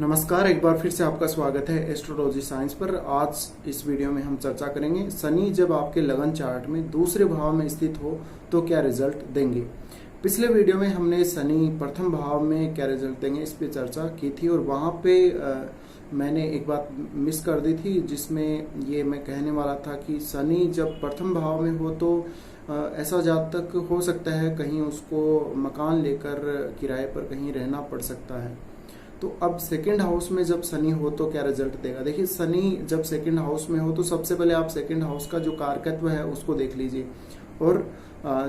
नमस्कार, एक बार फिर से आपका स्वागत है एस्ट्रोलॉजी साइंस पर। आज इस वीडियो में हम चर्चा करेंगे शनि जब आपके लगन चार्ट में दूसरे भाव में स्थित हो तो क्या रिजल्ट देंगे। पिछले वीडियो में हमने शनि प्रथम भाव में क्या रिजल्ट देंगे इस पे चर्चा की थी और वहाँ पे मैंने एक बात मिस कर दी थी, जिसमें ये मैं कहने वाला था कि शनि जब प्रथम भाव में हो तो ऐसा जातक हो सकता है कहीं उसको मकान लेकर किराए पर कहीं रहना पड़ सकता है। तो अब सेकंड हाउस में जब शनि हो तो क्या रिजल्ट देगा। देखिए, शनि जब सेकंड हाउस में हो तो सबसे पहले आप सेकंड हाउस का जो कारकत्व है उसको देख लीजिए। और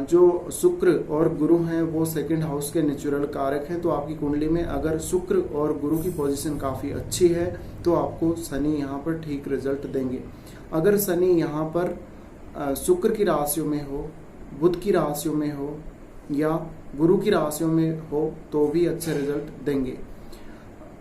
जो शुक्र और गुरु हैं वो सेकंड हाउस के नेचुरल कारक हैं। तो आपकी कुंडली में अगर शुक्र और गुरु की पोजीशन काफ़ी अच्छी है तो आपको शनि यहाँ पर ठीक रिजल्ट देंगे। अगर शनि यहाँ पर शुक्र की राशियों में हो, बुध की राशियों में हो या गुरु की राशियों में हो तो भी अच्छे रिजल्ट देंगे।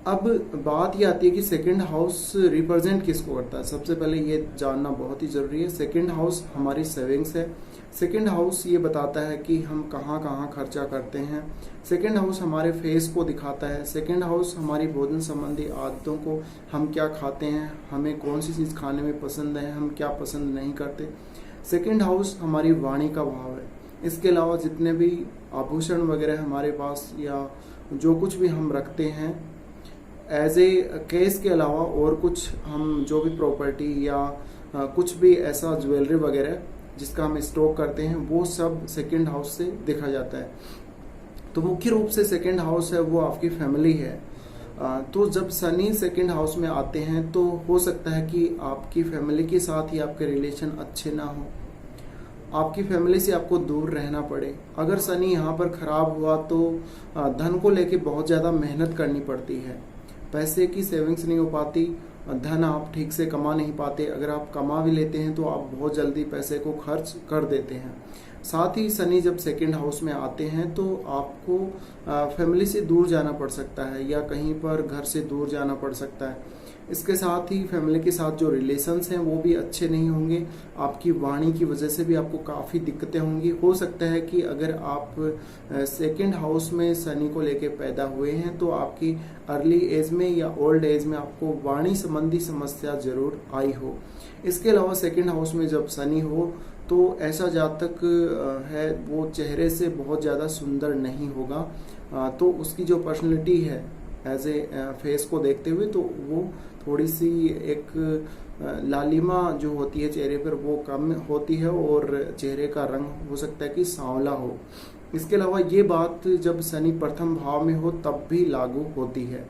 अब बात ये आती है कि सेकंड हाउस रिप्रेजेंट किसको करता है। सबसे पहले ये जानना बहुत ही ज़रूरी है। सेकंड हाउस हमारी सेविंग्स है। सेकंड हाउस ये बताता है कि हम कहाँ कहाँ खर्चा करते हैं। सेकंड हाउस हमारे फेस को दिखाता है। सेकंड हाउस हमारी भोजन संबंधी आदतों को, हम क्या खाते हैं, हमें कौन सी चीज़ खाने में पसंद है, हम क्या पसंद नहीं करते। सेकंड हाउस हमारी वाणी का भाव है। इसके अलावा जितने भी आभूषण वगैरह हमारे पास या जो कुछ भी हम रखते हैं एज ए केस के अलावा और कुछ हम जो भी प्रॉपर्टी या कुछ भी ऐसा ज्वेलरी वगैरह जिसका हम स्टॉक करते हैं वो सब सेकंड हाउस से देखा जाता है। तो मुख्य रूप से सेकंड हाउस है वो आपकी फैमिली है। तो जब शनि सेकंड हाउस में आते हैं तो हो सकता है कि आपकी फैमिली के साथ ही आपके रिलेशन अच्छे ना हो, आपकी फैमिली से आपको दूर रहना पड़े। अगर शनि यहाँ पर खराब हुआ तो धन को लेके बहुत ज़्यादा मेहनत करनी पड़ती है, पैसे की सेविंग्स नहीं हो पाती, धन आप ठीक से कमा नहीं पाते। अगर आप कमा भी लेते हैं तो आप बहुत जल्दी पैसे को खर्च कर देते हैं। साथ ही शनि जब सेकंड हाउस में आते हैं तो आपको फैमिली से दूर जाना पड़ सकता है या कहीं पर घर से दूर जाना पड़ सकता है। इसके साथ ही फैमिली के साथ जो रिलेशंस हैं वो भी अच्छे नहीं होंगे। आपकी वाणी की वजह से भी आपको काफ़ी दिक्कतें होंगी। हो सकता है कि अगर आप सेकंड हाउस में शनि को लेके पैदा हुए हैं तो आपकी अर्ली एज में या ओल्ड एज में आपको वाणी संबंधी समस्या जरूर आई हो। इसके अलावा सेकंड हाउस में जब शनि हो तो ऐसा जातक है वो चेहरे से बहुत ज़्यादा सुंदर नहीं होगा। तो उसकी जो पर्सनैलिटी है एज ए फेस को देखते हुए तो वो थोड़ी सी एक लालिमा जो होती है चेहरे पर वो कम होती है और चेहरे का रंग हो सकता है कि सांवला हो। इसके अलावा ये बात जब शनि प्रथम भाव में हो तब भी लागू होती है।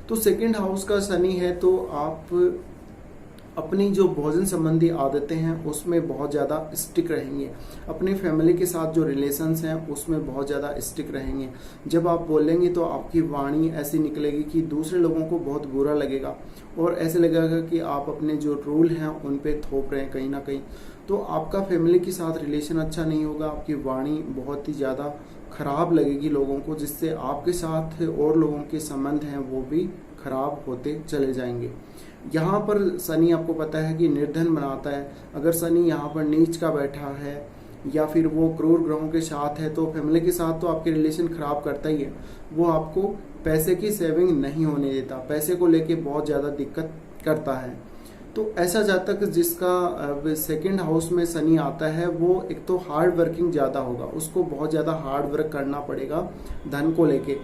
तो सेकंड हाउस का शनि है तो आप अपनी जो भोजन संबंधी आदतें हैं उसमें बहुत ज़्यादा स्टिक रहेंगे। अपनी फैमिली के साथ जो रिलेशंस हैं उसमें बहुत ज़्यादा स्टिक रहेंगे। जब आप बोलेंगे तो आपकी वाणी ऐसी निकलेगी कि दूसरे लोगों को बहुत बुरा लगेगा और ऐसे लगेगा कि आप अपने जो रूल हैं उन पे थोप रहे हैं कहीं ना कहीं। तो आपका फैमिली के साथ रिलेशन अच्छा नहीं होगा, आपकी वाणी बहुत ही ज़्यादा खराब लगेगी लोगों को, जिससे आपके साथ और लोगों के संबंध हैं वो भी खराब होते चले जाएंगे। यहाँ पर शनि आपको पता है कि निर्धन बनाता है। अगर शनि यहाँ पर नीच का बैठा है या फिर वो क्रूर ग्रहों के साथ है तो फैमिली के साथ तो आपके रिलेशन खराब करता ही है। वो आपको पैसे की सेविंग नहीं होने देता, पैसे को लेके बहुत ज़्यादा दिक्कत करता है। तो ऐसा जातक जिसका सेकंड हाउस में शनि आता है वो एक तो हार्ड वर्किंग ज़्यादा होगा, उसको बहुत ज़्यादा हार्ड वर्क करना पड़ेगा धन को लेके।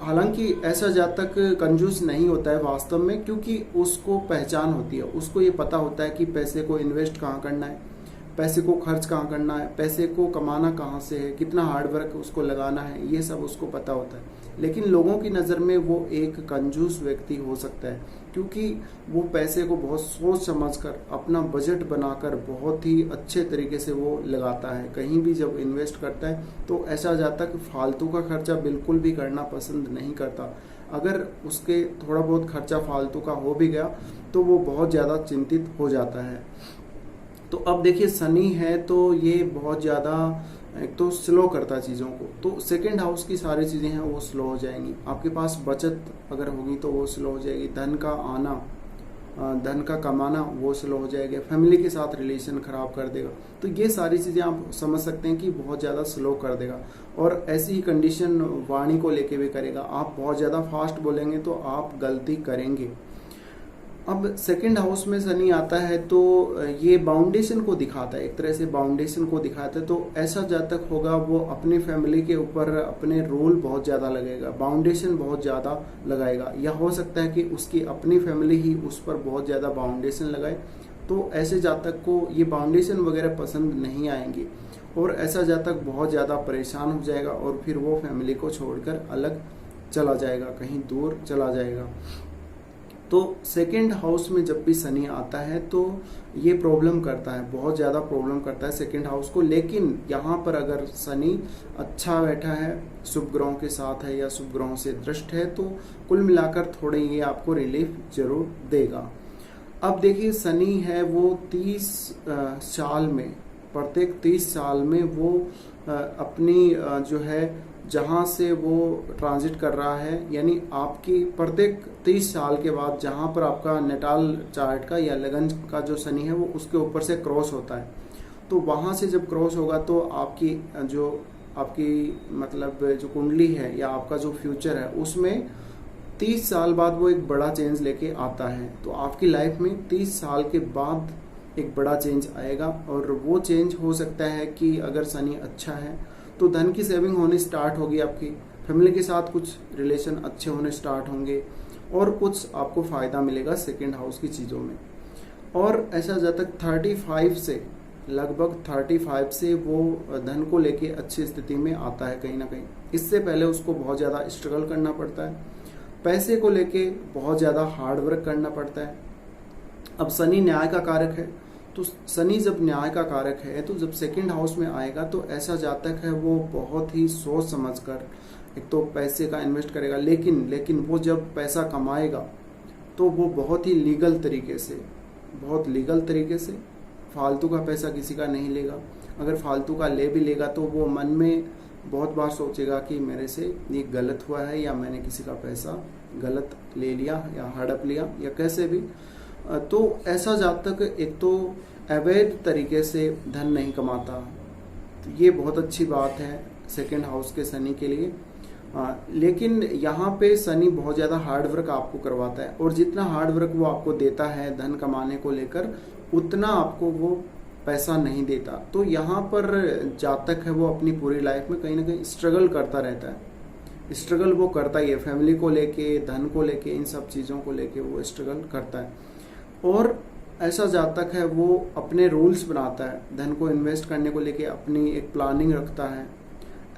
हालांकि ऐसा जातक कंजूस नहीं होता है वास्तव में, क्योंकि उसको पहचान होती है, उसको ये पता होता है कि पैसे को इन्वेस्ट कहाँ करना है, पैसे को खर्च कहाँ करना है, पैसे को कमाना कहाँ से है, कितना हार्डवर्क उसको लगाना है, ये सब उसको पता होता है। लेकिन लोगों की नज़र में वो एक कंजूस व्यक्ति हो सकता है क्योंकि वो पैसे को बहुत सोच समझकर अपना बजट बनाकर बहुत ही अच्छे तरीके से वो लगाता है। कहीं भी जब इन्वेस्ट करता है तो ऐसा जाता है कि फालतू का खर्चा बिल्कुल भी करना पसंद नहीं करता। अगर उसके थोड़ा बहुत खर्चा फालतू का हो भी गया तो वो बहुत ज़्यादा चिंतित हो जाता है। तो अब देखिए शनि है तो ये बहुत ज़्यादा एक तो स्लो करता है चीज़ों को, तो सेकंड हाउस की सारी चीज़ें हैं वो स्लो हो जाएंगी। आपके पास बचत अगर होगी तो वो स्लो हो जाएगी, धन का आना धन का कमाना वो स्लो हो जाएगा, फैमिली के साथ रिलेशन खराब कर देगा। तो ये सारी चीज़ें आप समझ सकते हैं कि बहुत ज़्यादा स्लो कर देगा। और ऐसी ही कंडीशन वाणी को लेके भी करेगा। आप बहुत ज़्यादा फास्ट बोलेंगे तो आप गलती करेंगे। अब सेकंड हाउस में शनि आता है तो ये बाउंडेशन को दिखाता है, एक तरह से बाउंडेशन को दिखाता है। तो ऐसा जातक होगा वो अपनी फैमिली के ऊपर अपने रोल बहुत ज़्यादा लगेगा, बाउंडेशन बहुत ज़्यादा लगाएगा, या हो सकता है कि उसकी अपनी फैमिली ही उस पर बहुत ज़्यादा बाउंडेशन लगाए। तो ऐसे जातक को ये बाउंडेशन वगैरह पसंद नहीं आएंगी और ऐसा जातक बहुत ज़्यादा परेशान हो जाएगा और फिर वो फैमिली को छोड़कर अलग चला जाएगा, कहीं दूर चला जाएगा। तो सेकंड हाउस में जब भी शनि आता है तो ये प्रॉब्लम करता है, बहुत ज़्यादा प्रॉब्लम करता है सेकंड हाउस को। लेकिन यहाँ पर अगर शनि अच्छा बैठा है, शुभ ग्रहों के साथ है या शुभ ग्रहों से दृष्ट है, तो कुल मिलाकर थोड़े ये आपको रिलीफ जरूर देगा। अब देखिए शनि है वो 30 साल में, प्रत्येक 30 साल में वो अपनी जो है जहाँ से वो ट्रांजिट कर रहा है, यानी आपकी प्रत्येक 30 साल के बाद जहाँ पर आपका नेटाल चार्ट का या लगन का जो शनि है वो उसके ऊपर से क्रॉस होता है, तो वहाँ से जब क्रॉस होगा तो आपकी मतलब जो कुंडली है या आपका जो फ्यूचर है उसमें 30 साल बाद वो एक बड़ा चेंज लेके आता है। तो आपकी लाइफ में 30 साल के बाद एक बड़ा चेंज आएगा और वो चेंज हो सकता है कि अगर शनि अच्छा है तो धन की सेविंग होनी स्टार्ट होगी, आपकी फैमिली के साथ कुछ रिलेशन अच्छे होने स्टार्ट होंगे और कुछ आपको फायदा मिलेगा सेकंड हाउस की चीज़ों में। और ऐसा जब तक 35 से लगभग 35 से वो धन को लेके अच्छी स्थिति में आता है कहीं ना कहीं। इससे पहले उसको बहुत ज़्यादा स्ट्रगल करना पड़ता है, पैसे को लेके बहुत ज़्यादा हार्ड वर्क करना पड़ता है। अब शनि न्याय का कारक है, तो शनि जब न्याय का कारक है तो जब सेकंड हाउस में आएगा तो ऐसा जातक है वो बहुत ही सोच समझकर एक तो पैसे का इन्वेस्ट करेगा, लेकिन वो जब पैसा कमाएगा तो वो बहुत ही लीगल तरीके से फालतू का पैसा किसी का नहीं लेगा। अगर फालतू का ले भी लेगा तो वो मन में बहुत बार सोचेगा कि मेरे से ये गलत हुआ है या मैंने किसी का पैसा गलत ले लिया या हड़प लिया या कैसे भी। तो ऐसा जातक एक तो अवैध तरीके से धन नहीं कमाता, तो ये बहुत अच्छी बात है सेकंड हाउस के शनि के लिए। लेकिन यहाँ पे शनि बहुत ज़्यादा हार्ड वर्क आपको करवाता है और जितना हार्ड वर्क वो आपको देता है धन कमाने को लेकर उतना आपको वो पैसा नहीं देता। तो यहाँ पर जातक है वो अपनी पूरी लाइफ में कहीं ना कहीं स्ट्रगल करता रहता है। स्ट्रगल वो करता ही है, फैमिली को लेके, धन को लेके, इन सब चीज़ों को लेके वो स्ट्रगल करता है। और ऐसा जातक है वो अपने रूल्स बनाता है, धन को इन्वेस्ट करने को लेके अपनी एक प्लानिंग रखता है।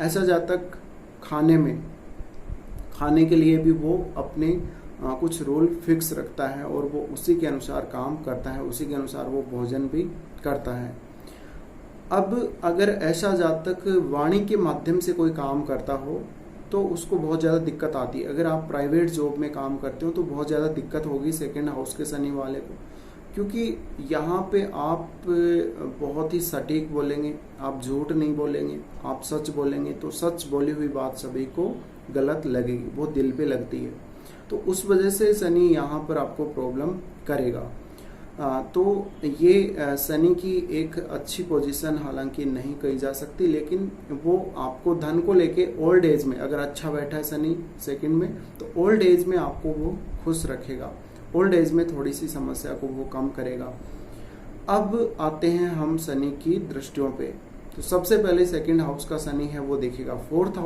ऐसा जातक खाने के लिए भी वो अपने कुछ रूल फिक्स रखता है और वो उसी के अनुसार काम करता है, उसी के अनुसार वो भोजन भी करता है। अब अगर ऐसा जातक वाणी के माध्यम से कोई काम करता हो तो उसको बहुत ज़्यादा दिक्कत आती है। अगर आप प्राइवेट जॉब में काम करते हो तो बहुत ज़्यादा दिक्कत होगी सेकंड हाउस के शनि वाले को, क्योंकि यहाँ पे आप बहुत ही सटीक बोलेंगे, आप झूठ नहीं बोलेंगे, आप सच बोलेंगे। तो सच बोली हुई बात सभी को गलत लगेगी, वो दिल पे लगती है, तो उस वजह से शनि यहाँ पर आपको प्रॉब्लम करेगा। तो ये शनि की एक अच्छी पोजीशन हालांकि नहीं कही जा सकती, लेकिन वो आपको धन को लेके ओल्ड एज में अगर अच्छा बैठा है शनि सेकंड में तो ओल्ड एज में आपको वो खुश रखेगा, ओल्ड एज में थोड़ी सी समस्या को वो कम करेगा। अब आते हैं हम शनि की दृष्टियों पे। तो सबसे पहले सेकंड हाउस का शनि है वो देखेगा फोर्थ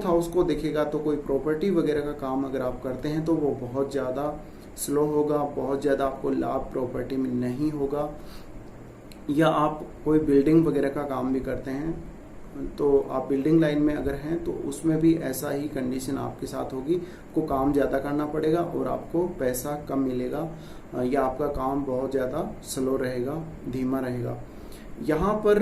हाउस को देखेगा। तो कोई प्रॉपर्टी वगैरह का काम अगर आप करते हैं तो वो बहुत ज़्यादा स्लो होगा, बहुत ज़्यादा आपको लाभ प्रॉपर्टी में नहीं होगा। या आप कोई बिल्डिंग वगैरह का काम भी करते हैं तो आप बिल्डिंग लाइन में अगर हैं तो उसमें भी ऐसा ही कंडीशन आपके साथ होगी, को काम ज़्यादा करना पड़ेगा और आपको पैसा कम मिलेगा या आपका काम बहुत ज़्यादा स्लो रहेगा, धीमा रहेगा। यहाँ पर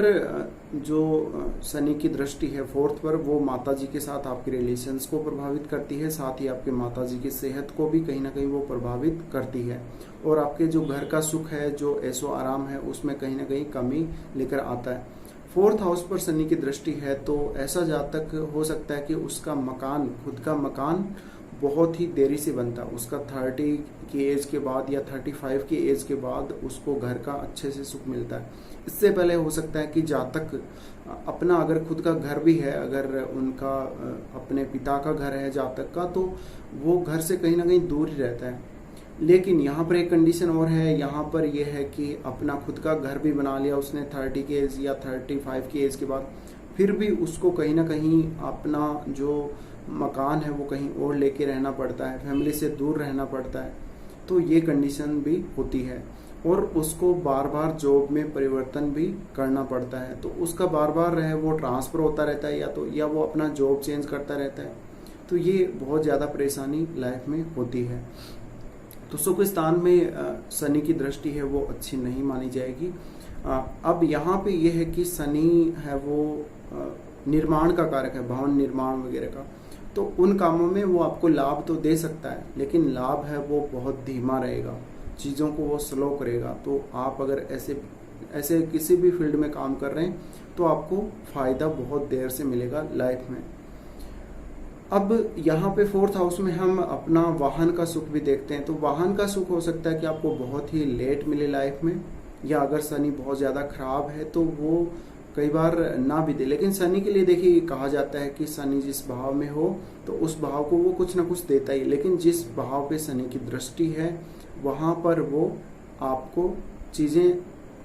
जो शनि की दृष्टि है फोर्थ पर वो माता जी के साथ आपके रिलेशंस को प्रभावित करती है, साथ ही आपके माता जी की सेहत को भी कहीं ना कहीं वो प्रभावित करती है और आपके जो घर का सुख है, जो ऐशो आराम है, उसमें कहीं ना कहीं कमी लेकर आता है। फोर्थ हाउस पर शनि की दृष्टि है तो ऐसा जातक हो सकता है कि उसका मकान, खुद का मकान बहुत ही देरी से बनता है। उसका 30 की एज के बाद या 35 की एज के बाद उसको घर का अच्छे से सुख मिलता है। इससे पहले हो सकता है कि जहाँ तक अपना अगर खुद का घर भी है, अगर उनका अपने पिता का घर है जहाँ तक का, तो वो घर से कहीं ना कहीं दूर ही रहता है। लेकिन यहाँ पर एक कंडीशन और है, यहाँ पर यह है कि अपना खुद का घर भी बना लिया उसने 30 की एज या 35 की एज के बाद, फिर भी उसको कहीं ना कहीं अपना जो मकान है वो कहीं और लेके रहना पड़ता है, फैमिली से दूर रहना पड़ता है। तो ये कंडीशन भी होती है और उसको बार बार जॉब में परिवर्तन भी करना पड़ता है। तो उसका बार बार है वो ट्रांसफ़र होता रहता है या वो अपना जॉब चेंज करता रहता है। तो ये बहुत ज़्यादा परेशानी लाइफ में होती है। तो सुख स्थान में शनि की दृष्टि है वो अच्छी नहीं मानी जाएगी। अब यहाँ पे ये है कि शनि है वो निर्माण का कारक है, भवन निर्माण वगैरह का। तो उन कामों में वो आपको लाभ तो दे सकता है, लेकिन लाभ है वो बहुत धीमा रहेगा, चीज़ों को वो स्लो करेगा। तो आप अगर ऐसे किसी भी फील्ड में काम कर रहे हैं तो आपको फ़ायदा बहुत देर से मिलेगा लाइफ में। अब यहाँ पे 4th हाउस में हम अपना वाहन का सुख भी देखते हैं। तो वाहन का सुख हो सकता है कि आपको बहुत ही लेट मिले लाइफ में, या अगर शनि बहुत ज़्यादा खराब है तो वो कई बार ना भी दे। लेकिन शनि के लिए देखिए कहा जाता है कि शनि जिस भाव में हो तो उस भाव को वो कुछ ना कुछ देता ही, लेकिन जिस भाव पे शनि की दृष्टि है वहाँ पर वो आपको चीज़ें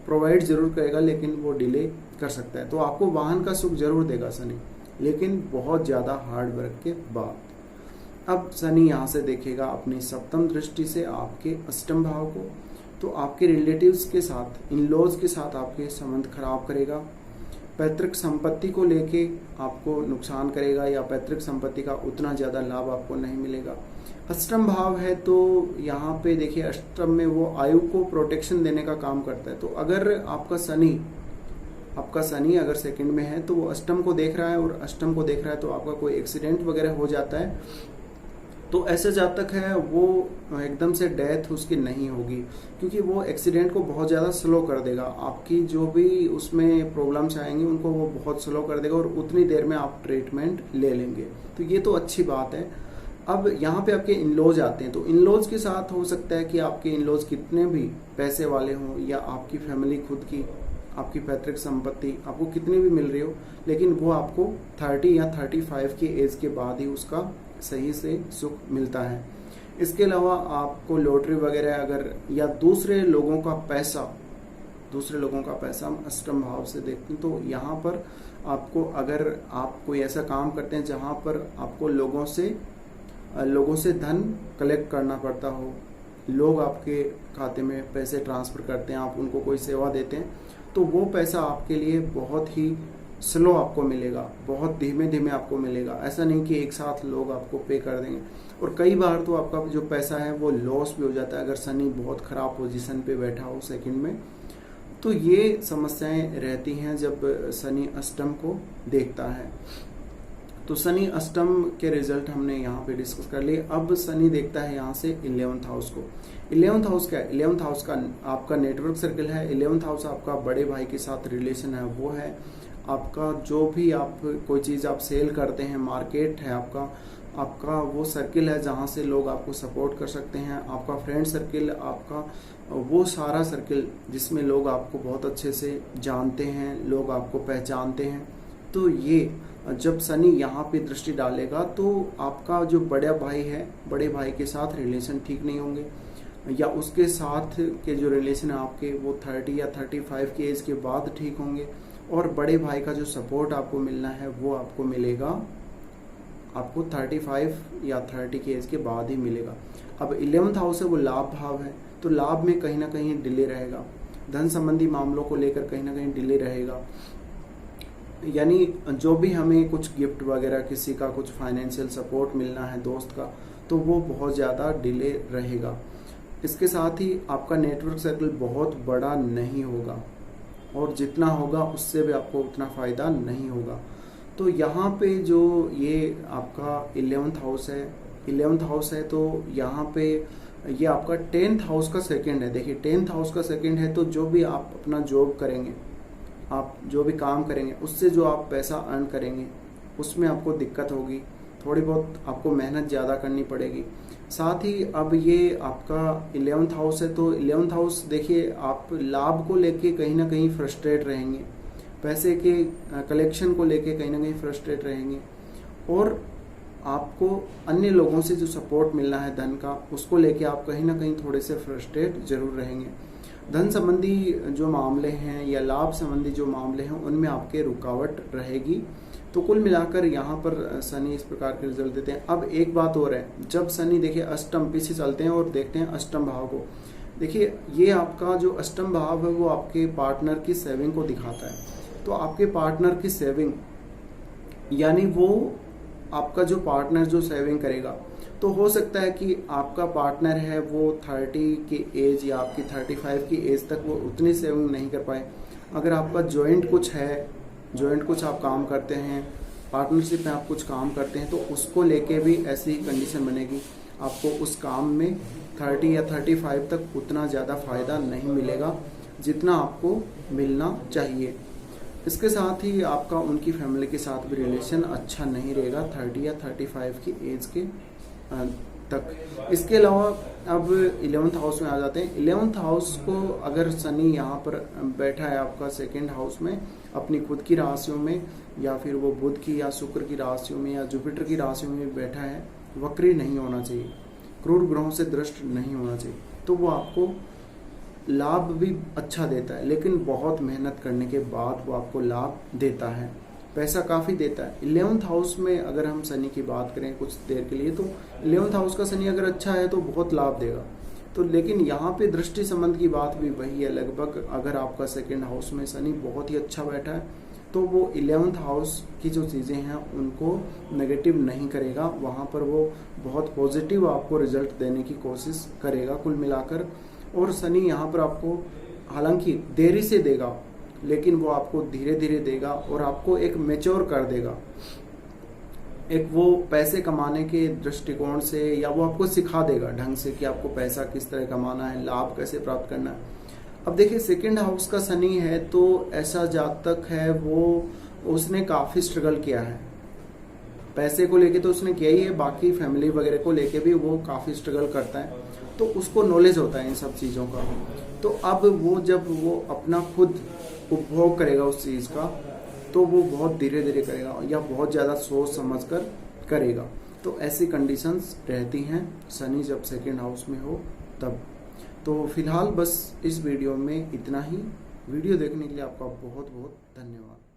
प्रोवाइड जरूर करेगा, लेकिन वो डिले कर सकता है। तो आपको वाहन का सुख जरूर देगा शनि, लेकिन बहुत ज़्यादा हार्ड वर्क के बाद। अब शनि यहाँ से देखेगा अपनी 7th दृष्टि से आपके 8म भाव को। तो आपके रिलेटिव्स के साथ, इन लॉज के साथ आपके संबंध खराब करेगा, पैतृक संपत्ति को लेके आपको नुकसान करेगा, या पैतृक संपत्ति का उतना ज़्यादा लाभ आपको नहीं मिलेगा। 8म भाव है तो यहाँ पे देखिए 8म में वो आयु को प्रोटेक्शन देने का काम करता है। तो अगर आपका शनि अगर 2nd में है तो वो 8म को देख रहा है, और 8म को देख रहा है तो आपका कोई एक्सीडेंट वगैरह हो जाता है तो ऐसे जातक है वो एकदम से डेथ उसकी नहीं होगी, क्योंकि वो एक्सीडेंट को बहुत ज़्यादा स्लो कर देगा। आपकी जो भी उसमें प्रॉब्लम्स आएंगी उनको वो बहुत स्लो कर देगा और उतनी देर में आप ट्रीटमेंट ले लेंगे। तो ये तो अच्छी बात है। अब यहाँ पे आपके इन-लॉज आते हैं। तो इन-लॉज के साथ हो सकता है कि आपके इन-लॉज कितने भी पैसे वाले हों, या आपकी फैमिली खुद की, आपकी पैतृक संपत्ति आपको कितनी भी मिल रही हो, लेकिन वो आपको 30 या 35 की एज के बाद ही उसका सही से सुख मिलता है। इसके अलावा आपको लॉटरी वगैरह अगर, या दूसरे लोगों का पैसा हम 8म भाव से देखते हैं, तो यहाँ पर आपको, अगर आप कोई ऐसा काम करते हैं जहाँ पर आपको लोगों से धन कलेक्ट करना पड़ता हो, लोग आपके खाते में पैसे ट्रांसफ़र करते हैं, आप उनको कोई सेवा देते हैं, तो वो पैसा आपके लिए बहुत ही स्लो आपको मिलेगा, बहुत धीमे धीमे आपको मिलेगा। ऐसा नहीं कि एक साथ लोग आपको पे कर देंगे। और कई बार तो आपका जो पैसा है वो लॉस भी हो जाता है अगर शनि बहुत ख़राब पोजीशन पे बैठा हो 2nd में। तो ये समस्याएं रहती हैं जब शनि 8म को देखता है। तो शनि 8म के रिजल्ट हमने यहाँ पे डिस्कस कर लिए। अब शनि देखता है यहाँ से 11th हाउस को। 11th हाउस क्या है? 11th हाउस का आपका नेटवर्क सर्कल है। 11th हाउस आपका बड़े भाई के साथ रिलेशन है वो है। आपका जो भी आप कोई चीज़ आप सेल करते हैं, मार्केट है आपका वो सर्किल है जहाँ से लोग आपको सपोर्ट कर सकते हैं। आपका फ्रेंड सर्किल, आपका वो सारा सर्किल जिसमें लोग आपको बहुत अच्छे से जानते हैं, लोग आपको पहचानते हैं। तो ये जब शनि यहाँ पे दृष्टि डालेगा तो आपका जो बड़ा भाई है, बड़े भाई के साथ रिलेशन ठीक नहीं होंगे, या उसके साथ के जो रिलेशन है आपके वो 30 या 35 की एज के बाद ठीक होंगे। और बड़े भाई का जो सपोर्ट आपको मिलना है वो आपको मिलेगा, आपको 35 या 30 की एज के बाद ही मिलेगा। अब 11th हाउस है वो लाभ भाव है, तो लाभ में कहीं ना कहीं डिले रहेगा, धन संबंधी मामलों को लेकर कहीं ना कहीं डिले रहेगा। यानी जो भी हमें कुछ गिफ्ट वगैरह, किसी का कुछ फाइनेंशियल सपोर्ट मिलना है दोस्त का, तो वो बहुत ज़्यादा डिले रहेगा। इसके साथ ही आपका नेटवर्क सर्कल बहुत बड़ा नहीं होगा, और जितना होगा उससे भी आपको उतना फ़ायदा नहीं होगा। तो यहाँ पे जो ये आपका 11th हाउस है, 11th हाउस है तो यहाँ पे ये आपका 10th हाउस का 2nd है। देखिए 10th हाउस का 2nd है, तो जो भी आप अपना जॉब करेंगे, आप जो भी काम करेंगे, उससे जो आप पैसा अर्न करेंगे उसमें आपको दिक्कत होगी, थोड़ी बहुत आपको मेहनत ज़्यादा करनी पड़ेगी। साथ ही अब ये आपका 11th हाउस है, तो 11th हाउस देखिए आप लाभ को लेके कहीं ना कहीं फ्रस्ट्रेट रहेंगे, पैसे के कलेक्शन को लेके कहीं ना कहीं फ्रस्ट्रेट रहेंगे, और आपको अन्य लोगों से जो सपोर्ट मिलना है धन का, उसको लेके आप कहीं ना कहीं थोड़े से फ्रस्ट्रेट जरूर रहेंगे। धन संबंधी जो मामले हैं या लाभ संबंधी जो मामले हैं उनमें आपके रुकावट रहेगी। तो कुल मिलाकर यहाँ पर शनि इस प्रकार के रिजल्ट देते हैं। अब एक बात और है, जब शनि देखिए अष्टम पीछे चलते हैं और देखते हैं अष्टम भाव को, देखिए ये आपका जो अष्टम भाव है वो आपके पार्टनर की सेविंग को दिखाता है। तो आपके पार्टनर की सेविंग यानी वो आपका जो पार्टनर जो सेविंग करेगा, तो हो सकता है कि आपका पार्टनर है वो 30 की एज या आपकी 35 की एज तक वो उतनी सेविंग नहीं कर पाए। अगर आपका जॉइंट कुछ है, जॉइंट कुछ आप काम करते हैं, पार्टनरशिप में आप कुछ काम करते हैं, तो उसको लेके भी ऐसी कंडीशन बनेगी, आपको उस काम में 30 या 35 तक उतना ज़्यादा फायदा नहीं मिलेगा जितना आपको मिलना चाहिए। इसके साथ ही आपका उनकी फैमिली के साथ भी रिलेशन अच्छा नहीं रहेगा 30 या 35 की एज के तक। इसके अलावा अब 11th हाउस में आ जाते हैं। 11th हाउस को अगर शनि यहाँ पर बैठा है आपका 2nd हाउस में अपनी खुद की राशियों में, या फिर वो बुध की या शुक्र की राशियों में या जुपिटर की राशियों में बैठा है, वक्री नहीं होना चाहिए, क्रूर ग्रहों से दृष्ट नहीं होना चाहिए, तो वो आपको लाभ भी अच्छा देता है, लेकिन बहुत मेहनत करने के बाद वो आपको लाभ देता है, पैसा काफ़ी देता है। 11th हाउस में अगर हम शनि की बात करें कुछ देर के लिए, तो 11th हाउस का शनि अगर अच्छा है तो बहुत लाभ देगा। तो लेकिन यहाँ पे दृष्टि संबंध की बात भी वही है लगभग। अगर आपका 2nd हाउस में शनि बहुत ही अच्छा बैठा है तो वो 11th हाउस की जो चीज़ें हैं उनको नेगेटिव नहीं करेगा, वहाँ पर वो बहुत पॉजिटिव आपको रिजल्ट देने की कोशिश करेगा कुल मिलाकर। और शनि यहाँ पर आपको हालांकि देरी से देगा, लेकिन वो आपको धीरे धीरे देगा और आपको एक मैच्योर कर देगा, एक वो पैसे कमाने के दृष्टिकोण से, या वो आपको सिखा देगा ढंग से कि आपको पैसा किस तरह कमाना है, लाभ कैसे प्राप्त करना है। अब देखिए 2nd हाउस का शनि है, तो ऐसा जातक है वो उसने काफ़ी स्ट्रगल किया है पैसे को लेके, तो उसने किया ही है, बाकी फैमिली वगैरह को लेके भी वो काफ़ी स्ट्रगल करता है, तो उसको नॉलेज होता है इन सब चीज़ों का। तो अब वो जब वो अपना खुद उपभोग करेगा उस चीज़ का, तो वो बहुत धीरे धीरे करेगा या बहुत ज़्यादा सोच समझ कर करेगा। तो ऐसी कंडीशंस रहती हैं शनि जब 2nd हाउस में हो तब। तो फिलहाल बस इस वीडियो में इतना ही। वीडियो देखने के लिए आपका बहुत बहुत धन्यवाद।